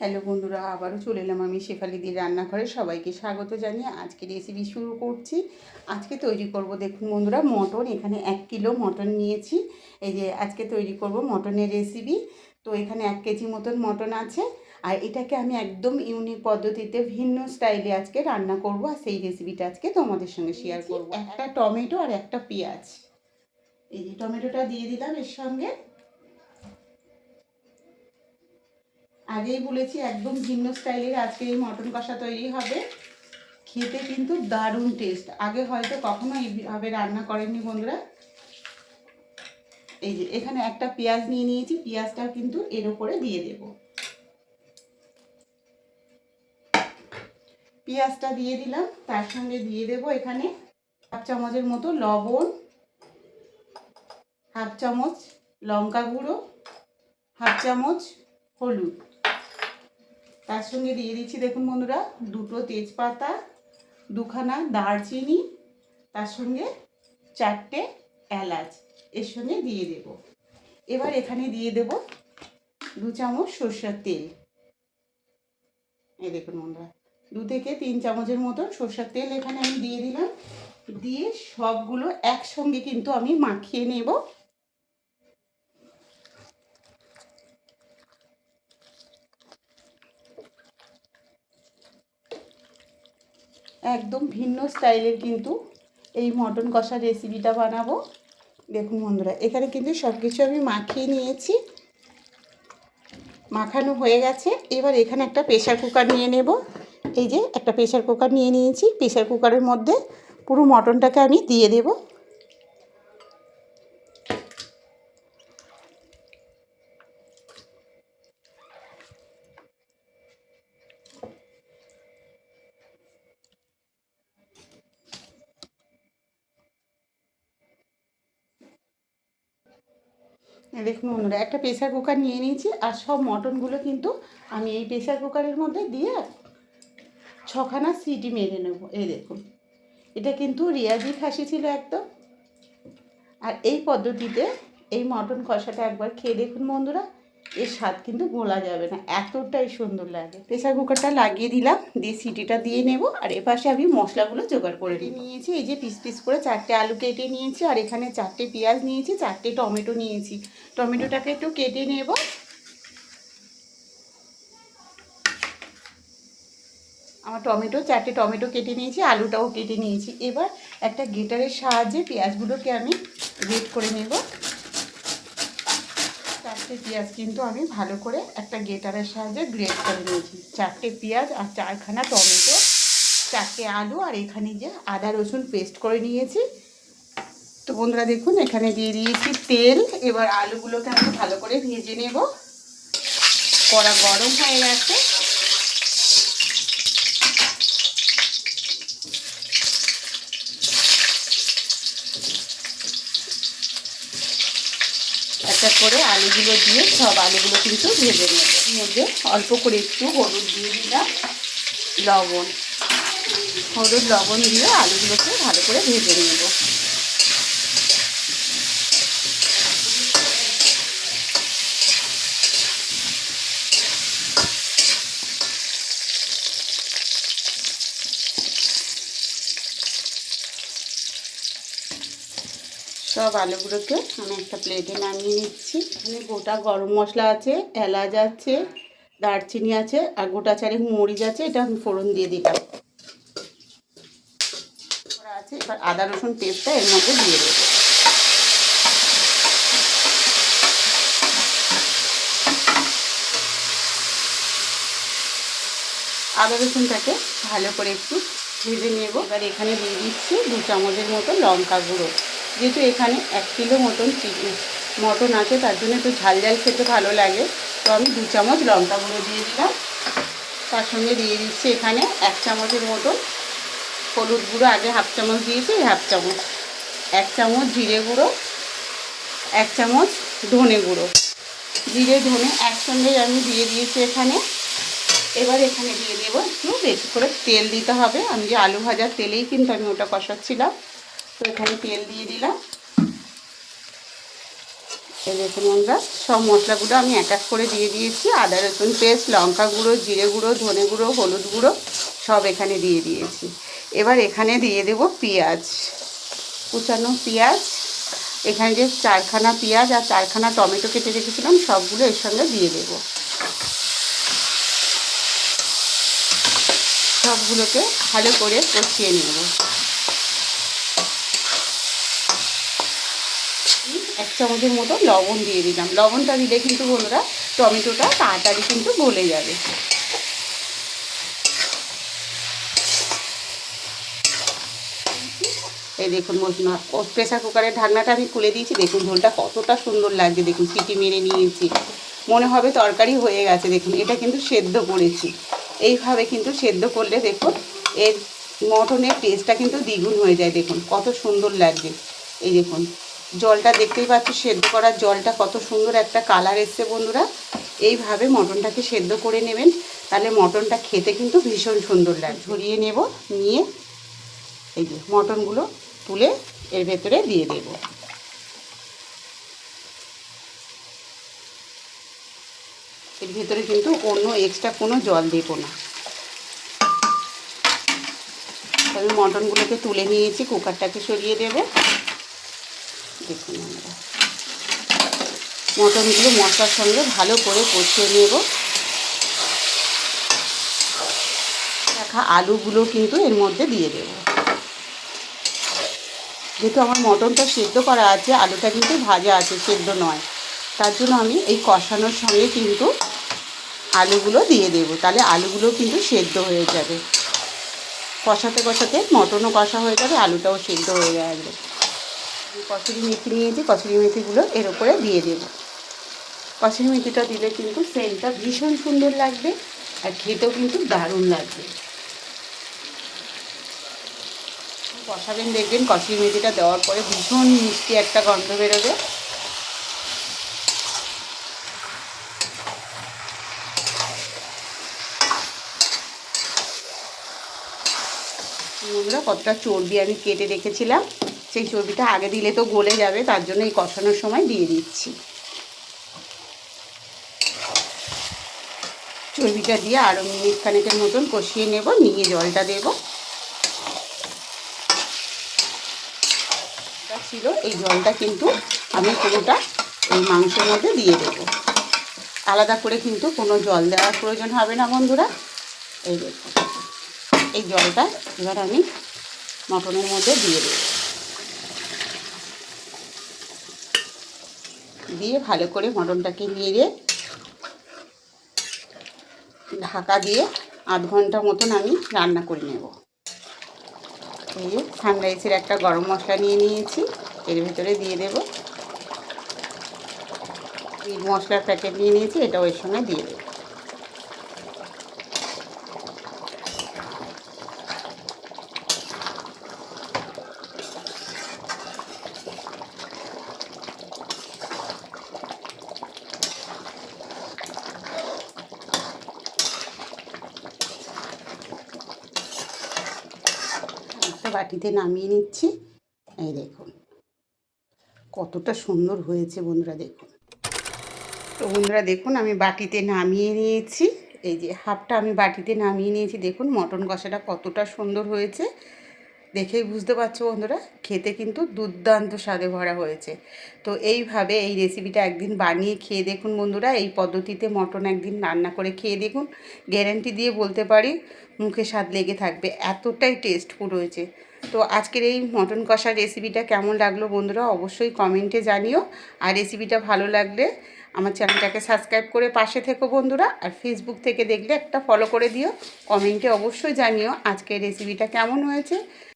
Hello বন্ধুরা, আবারও চলে এলাম আমি শেফালিদির রান্নাঘরে। সবাইকে স্বাগত জানিয়ে আজকে রেসিপি শুরু করছি। আজকে তৈরি করব, দেখুন বন্ধুরা, মটন। এখানে 1 কিলো মটন নিয়েছি। এই যে আজকে তৈরি করব মটনের রেসিপি। তো এখানে 1 কেজি মতন মটন আছে। আর এটাকে আমি একদম ইউনিক পদ্ধতিতে ভিন্ন স্টাইলে আজকে রান্না করব, আর সেই রেসিপিটা আজকে তোমাদের সঙ্গে শেয়ার করব। একটা টমেটো আর একটা পেঁয়াজ, এই যে টমেটোটা দিয়ে দিলাম এর সঙ্গে। আগেই বলেছি একদম ভিন্ন স্টাইলের আজকে এই মটন কষা তৈরি হবে। খেতে কিন্তু দারুণ টেস্ট। আগে হয়তো কখনো এইভাবে রান্না করেননি বন্ধুরা। এই যে এখানে একটা পেঁয়াজ নিয়ে নিয়েছি, পেঁয়াজটা কিন্তু এর উপরে দিয়ে দেব। পেঁয়াজটা দিয়ে দিলাম, তার সঙ্গে দিয়ে দেব এখানে 1 চামচের মতো লবণ, 1/2 চামচ লঙ্কা গুঁড়ো, 1/2 চামচ হলুদ। তার সঙ্গে দিয়ে দিচ্ছি, দেখুন বন্ধুরা, 2টো তেজপাতা, 2খানা দারচিনি, তার সঙ্গে 4টে এলাচ এর সঙ্গে দিয়ে দেব। এবার এখানে দিয়ে দেব 2 চামচ সরষের তেল। এই দেখুন বন্ধুরা, 2 থেকে 3 চামচের মতো সরষের তেল এখানে আমি দিয়ে দিলাম। দিয়ে সবগুলো একসঙ্গে কিন্তু আমি মাখিয়ে নেব। একদম ভিন্ন স্টাইলের কিন্তু এই মটন কষার রেসিপিটা বানাবো। দেখুন বন্ধুরা, এখানে কিন্তু সব কিছু আমি মাখিয়ে নিয়েছি, মাখানো হয়ে গেছে। এবার এখানে একটা প্রেসার কুকার নিয়ে নেব। এই যে একটা প্রেসার কুকার নিয়ে নিয়েছি। প্রেসার কুকারের মধ্যে পুরো মটনটাকে আমি দিয়ে দেব। দেখুন বন্ধুরা, একটা প্রেসার কুকার নিয়ে নিয়েছি, আর সব মটনগুলো কিন্তু আমি এই প্রেসার কুকারের মধ্যে দিয়ে 6খানা সিটি মেরে নেব। এই দেখুন, এটা কিন্তু রেয়াজি খাসি ছিল একদম। আর এই পদ্ধতিতে এই মটন কষাটা একবার খেয়ে দেখুন বন্ধুরা, এর স্বাদ কিন্তু ভোলা যাবে না, এতটাই সুন্দর লাগে। প্রেসার কুকারটা লাগিয়ে দিলাম, দিয়ে সিটিটা দিয়ে নেব। আর এপাশে আমি মশলাগুলো জোগাড় করে নিয়েছি। এই যে পিস পিস করে 4টে আলু কেটে নিয়েছি, আর এখানে 4টে পেঁয়াজ নিয়েছি, 4টে টমেটো নিয়েছি। টমেটোটাকে একটু কেটে নেব। আমার 4টে টমেটো কেটে নিয়েছি, আলুটাও কেটে নিয়েছি। এবার একটা গ্রেটারের সাহায্যে পেঁয়াজগুলোকে আমি গ্রেট করে নেব। 4টে পেঁয়াজ কিন্তু আমি ভালো করে একটা গ্রেটারের সাহায্যে গ্রেট করে নিয়েছি। 4টে পেঁয়াজ আর 4খানা টমেটো, 4টে আলু, আর এখানে যে আদা রসুন পেস্ট করে নিয়েছি। তো বন্ধুরা দেখুন, এখানে দিয়ে দিয়েছি তেল। এবার আলুগুলোকে আমি ভালো করে ভেজে নেব। কড়া গরম হয়ে গেছে। একটা করে আলুগুলো দিয়ে সব আলুগুলো কিন্তু ভেজে নেব। এর মধ্যে অল্প করে একটু হলুদ দিয়ে দিলাম, লবণ, হলুদ লবণ দিয়ে আলুগুলোকে ভালো করে ভেজে নেব। সব আলুগুলোকে আমি একটা প্লেটে নামিয়ে নিচ্ছি। এখানে গোটা গরম মশলা আছে, এলাচ আছে, দারচিনি আছে, আর গোটা চারেক মরিচ আছে। এটা আমি ফোড়ন দিয়ে দিলাম আছে। এবার আদা রসুন পেস্টটা এর মধ্যে দিয়ে দেবো। আদা রসুনটাকে ভালো করে একটু ভেজে নেব। এবার এখানে দিয়ে দিচ্ছি 2 চামচের মতো লঙ্কা গুঁড়ো। যেহেতু এখানে 1 কিলো মটন মটন আছে, তার জন্য একটু ঝাল ঝাল খেতে ভালো লাগে, তো আমি 2 চামচ লঙ্কা গুঁড়ো দিয়ে দিলাম। তার সঙ্গে দিয়ে দিচ্ছি এখানে 1 চামচের মতো হলুদ গুঁড়ো। আগে 1/2 চামচ দিয়েছি, 1/2 চামচ। 1 চামচ জিরে গুঁড়ো, 1 চামচ ধনে গুঁড়ো। জিরে ধনে একসঙ্গেই আমি দিয়ে দিয়েছি এখানে। এবার এখানে দিয়ে দেবো একটু বেশি করে তেল দিতে হবে। আমি যে আলু ভাজার তেলেই কিন্তু আমি ওটা কষাচ্ছিলাম। তো এখানে তেল দিয়ে দিলাম। এই দেখুন বন্ধুরা, সব মশলাগুলো আমি এক এক করে দিয়ে দিয়েছি। আদা রসুন পেস্ট, লঙ্কা গুঁড়ো, জিরে গুঁড়ো, ধনে গুঁড়ো, হলুদ গুঁড়ো সব এখানে দিয়ে দিয়েছি। এবার এখানে দিয়ে দেব পেঁয়াজ, কুচানো পেঁয়াজ। এখানে যে 4খানা পেঁয়াজ আর 4খানা টমেটো কেটে রেখেছিলাম সবগুলো এর সঙ্গে দিয়ে দেব। সবগুলোকে ভালো করে কষিয়ে নেব। 1 চামচের মতো লবণ দিয়ে দিলাম। লবণটা দিলে কিন্তু বন্ধুরা টমেটোটা তাড়াতাড়ি কিন্তু গলে যাবে। এই দেখুন বন্ধুরা, প্রেসার কুকারের ঢাকনাটা আমি খুলে দিয়েছি। দেখুন ঝোলটা কতটা সুন্দর লাগছে। দেখুন সিটি মেরে নিয়েছি, মনে হবে তরকারি হয়ে গেছে। দেখুন এটা কিন্তু সেদ্ধ করেছি। এইভাবে কিন্তু সেদ্ধ করলে দেখুন এর মটনের টেস্টটা কিন্তু দ্বিগুণ হয়ে যায়। দেখুন কত সুন্দর লাগছে। এই দেখুন জলটা দেখতেই পাচ্ছি, সেদ্ধ করার জলটা কত সুন্দর একটা কালার এসছে বন্ধুরা। এইভাবে মটনটাকে সেদ্ধ করে নেবেন, তাহলে মটনটা খেতে কিন্তু ভীষণ সুন্দর লাগে। ঝরিয়ে নেব, নিয়ে এই যে মটনগুলো তুলে এর ভেতরে দিয়ে দেব। এর ভেতরে কিন্তু অন্য এক্সট্রা কোনো জল দেব না। আমি মটনগুলোকে তুলে নিয়েছি, কুকারটাকে সরিয়ে দেব। দেখুন আমরা মটনগুলো মশলার সঙ্গে ভালো করে কষিয়ে নেব। রাখা আলুগুলো কিন্তু এর মধ্যে দিয়ে দেব। যেহেতু আমার মটনটা সেদ্ধ করা আছে, আলুটা কিন্তু ভাজা আছে, সেদ্ধ নয়, তার জন্য আমি এই কষানোর সঙ্গে কিন্তু আলুগুলো দিয়ে দেব। তাহলে আলুগুলো কিন্তু সেদ্ধ হয়ে যাবে। কষাতে কষাতে মটনও কষা হয়ে যাবে, আলুটাও সেদ্ধ হয়ে যাবে। কসুরি মেথি নিয়েছি, কসুরি মেথিগুলো এর উপরে দিয়ে দেব। কসুরি মেথিটা দিলে কিন্তু সেন্টটা ভীষণ সুন্দর লাগবে আর খেতেও কিন্তু দারুণ লাগবে। কষাবেন, দেখবেন কসুরি মেথিটা দেওয়ার পরে ভীষণ মিষ্টি একটা গন্ধ বেরোবে। বন্ধুরা কতটা চর্বি আমি কেটে রেখেছিলাম, সেই চর্বিটা আগে দিলে তো গলে যাবে, তার জন্য এই কষানোর সময় দিয়ে দিচ্ছি। চর্বিটা দিয়ে আরও মিনিট খানেকের মতন কষিয়ে নেব, নিয়ে জলটা দেব। ছিল এই জলটা কিন্তু আমি পুরোটা এই মাংসের মধ্যে দিয়ে দেব। আলাদা করে কিন্তু কোনো জল দেওয়ার প্রয়োজন হবে না বন্ধুরা। এই দেখুন এই জলটা এবার আমি মটনের মধ্যে দিয়ে দেব। দিয়ে ভালো করে মটনটাকে নেড়ে ঢাকা দিয়ে 8 ঘন্টা মতন আমি রান্না করে নেব। এই সানরাইসের একটা গরম মশলা নিয়ে নিয়েছি, এর ভেতরে দিয়ে দেব। মিট মশলার প্যাকেট নিয়ে নিয়েছি, এটাও এর সঙ্গে দিয়ে দেব। একটা বাটিতে নামিয়ে নিচ্ছি। এই দেখুন কতটা সুন্দর হয়েছে বন্ধুরা। দেখুন তো বন্ধুরা দেখুন আমি বাটিতে নামিয়ে নিয়েছি। এই যে হাফটা আমি বাটিতে নামিয়ে নিয়েছি। দেখুন মটন কষাটা কতটা সুন্দর হয়েছে, দেখেই বুঝতে পারছো বন্ধুরা, খেতে কিন্তু দুর্দান্ত স্বাদে ভরা হয়েছে। তো এইভাবে এই রেসিপিটা একদিন বানিয়ে খেয়ে দেখুন বন্ধুরা। এই পদ্ধতিতে মটন একদিন রান্না করে খেয়ে দেখুন, গ্যারান্টি দিয়ে বলতে পারি মুখে স্বাদ লেগে থাকবে, এতটাই টেস্টফুল হয়েছে। তো আজকের এই মটন কষার রেসিপিটা কেমন লাগলো বন্ধুরা অবশ্যই কমেন্টে জানিও। আর রেসিপিটা ভালো লাগলে আমার চ্যানেলটাকে সাবস্ক্রাইব করে পাশে থেকো বন্ধুরা। আর ফেসবুক থেকে দেখলে একটা ফলো করে দিও। কমেন্টে অবশ্যই জানিও আজকের রেসিপিটা কেমন হয়েছে।